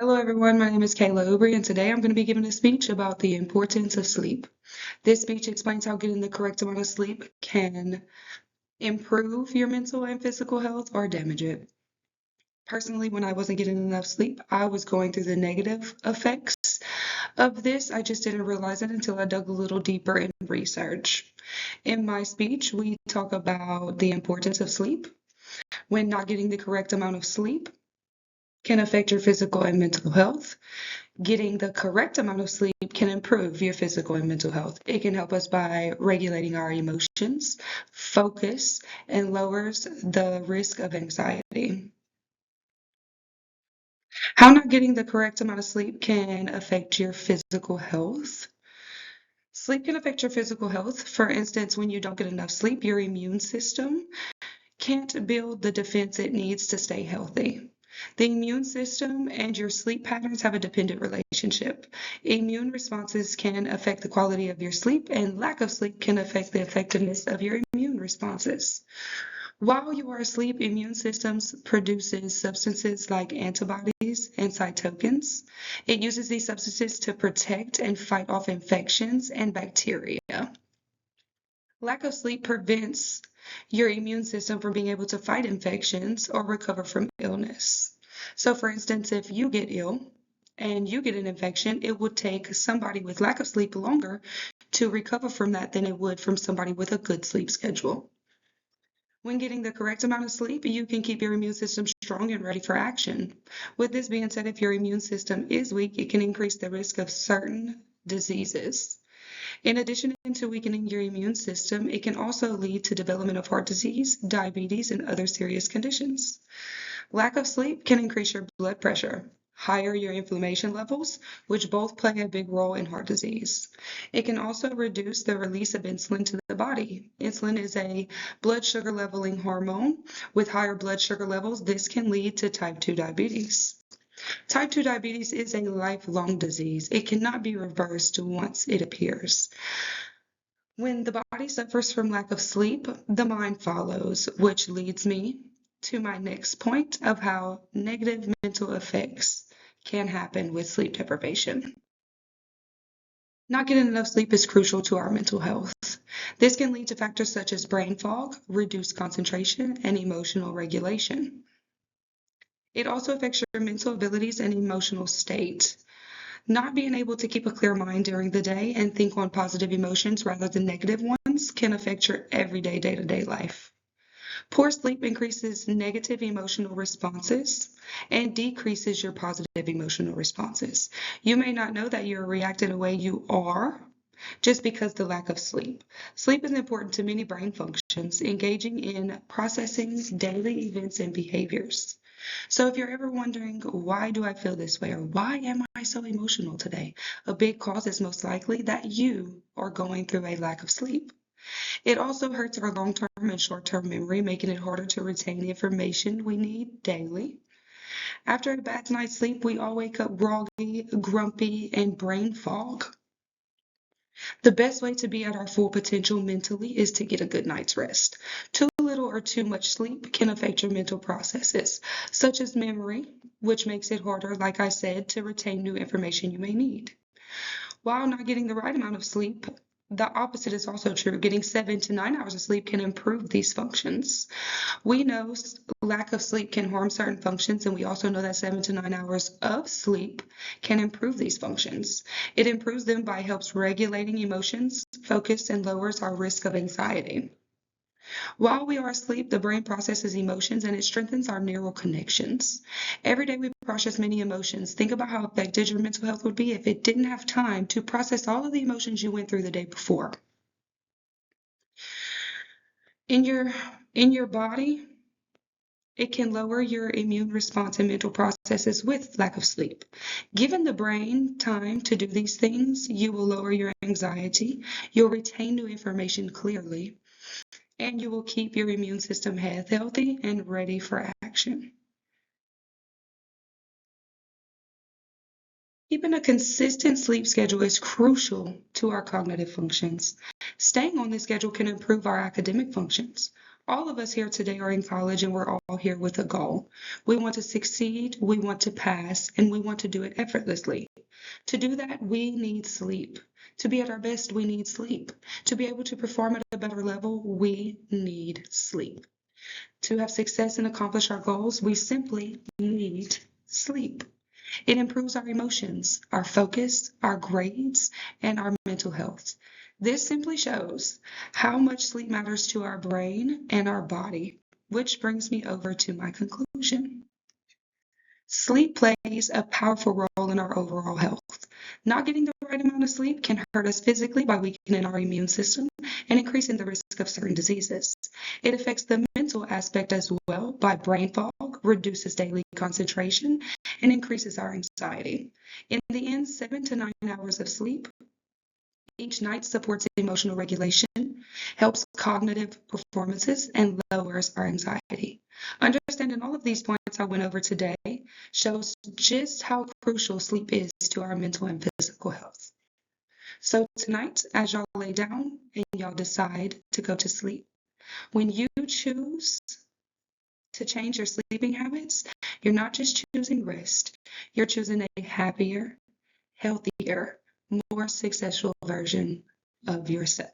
Hello, everyone. My name is Kayla Ubry, and today I'm going to be giving a speech about the importance of sleep. This speech explains how getting the correct amount of sleep can improve your mental and physical health or damage it. Personally, when I wasn't getting enough sleep, I was going through the negative effects of this. I just didn't realize it until I dug a little deeper in research. In my speech, we talk about the importance of sleep. When not getting the correct amount of sleep can affect your physical and mental health. Getting the correct amount of sleep can improve your physical and mental health. It can help us by regulating our emotions, focus, and lowers the risk of anxiety. How not getting the correct amount of sleep can affect your physical health. Sleep can affect your physical health. For instance, when you don't get enough sleep, your immune system can't build the defense it needs to stay healthy. The immune system and your sleep patterns have a dependent relationship. Immune responses can affect the quality of your sleep, and lack of sleep can affect the effectiveness of your immune responses. While you are asleep, immune systems produces substances like antibodies and cytokines. It uses these substances to protect and fight off infections and bacteria. Lack of sleep prevents your immune system from being able to fight infections or recover from illness. So, for instance, if you get ill and you get an infection, it would take somebody with lack of sleep longer to recover from that than it would from somebody with a good sleep schedule. When getting the correct amount of sleep, you can keep your immune system strong and ready for action. With this being said, if your immune system is weak, it can increase the risk of certain diseases. In addition to weakening your immune system, it can also lead to development of heart disease, diabetes, and other serious conditions. Lack of sleep can increase your blood pressure, higher your inflammation levels, which both play a big role in heart disease. It can also reduce the release of insulin to the body. Insulin is a blood sugar leveling hormone. With higher blood sugar levels, this can lead to type 2 diabetes. Type 2 diabetes is a lifelong disease. It cannot be reversed once it appears. When the body suffers from lack of sleep, the mind follows, which leads me to my next point of how negative mental effects can happen with sleep deprivation. Not getting enough sleep is crucial to our mental health. This can lead to factors such as brain fog, reduced concentration, and emotional regulation. It also affects your mental abilities and emotional state. Not being able to keep a clear mind during the day and think on positive emotions rather than negative ones can affect your everyday day-to-day life. Poor sleep increases negative emotional responses and decreases your positive emotional responses. You may not know that you're reacting the way you are just because the lack of sleep. Sleep is important to many brain functions, engaging in processing daily events and behaviors. So if you're ever wondering, why do I feel this way, or why am I so emotional today? A big cause is most likely that you are going through a lack of sleep. It also hurts our long-term and short-term memory, making it harder to retain the information we need daily. After a bad night's sleep, we all wake up groggy, grumpy, and brain fog. The best way to be at our full potential mentally is to get a good night's rest. Too little or too much sleep can affect your mental processes, such as memory, which makes it harder, like I said, to retain new information you may need. While not getting the right amount of sleep, the opposite is also true. Getting 7 to 9 hours of sleep can improve these functions. We know lack of sleep can harm certain functions, and we also know that 7 to 9 hours of sleep can improve these functions. It improves them by helps regulating emotions, focus, and lowers our risk of anxiety. While we are asleep, the brain processes emotions and it strengthens our neural connections. Every day we process many emotions. Think about how affected your mental health would be if it didn't have time to process all of the emotions you went through the day before. In your body, it can lower your immune response and mental processes with lack of sleep. Given the brain time to do these things, you will lower your anxiety, you'll retain new information clearly, and you will keep your immune system healthy and ready for action. Keeping a consistent sleep schedule is crucial to our cognitive functions. Staying on this schedule can improve our academic functions. All of us here today are in college and we're all here with a goal. We want to succeed, we want to pass, and we want to do it effortlessly. To do that, we need sleep. To be at our best, we need sleep. To be able to perform at a better level, we need sleep. To have success and accomplish our goals, we simply need sleep. It improves our emotions, our focus, our grades, and our mental health. This simply shows how much sleep matters to our brain and our body, which brings me over to my conclusion. Sleep plays a powerful role in our overall health. Not getting the right amount of sleep can hurt us physically by weakening our immune system and increasing the risk of certain diseases. It affects the mental aspect as well by brain fog, reduces daily concentration, and increases our anxiety. In the end, 7 to 9 hours of sleep each night supports emotional regulation, helps cognitive performances, and lowers our anxiety. Understanding all of these points I went over today shows just how crucial sleep is to our mental and physical health. So tonight, as y'all lay down and y'all decide to go to sleep, when you choose to change your sleeping habits, you're not just choosing rest, you're choosing a happier, healthier, more successful version of yourself.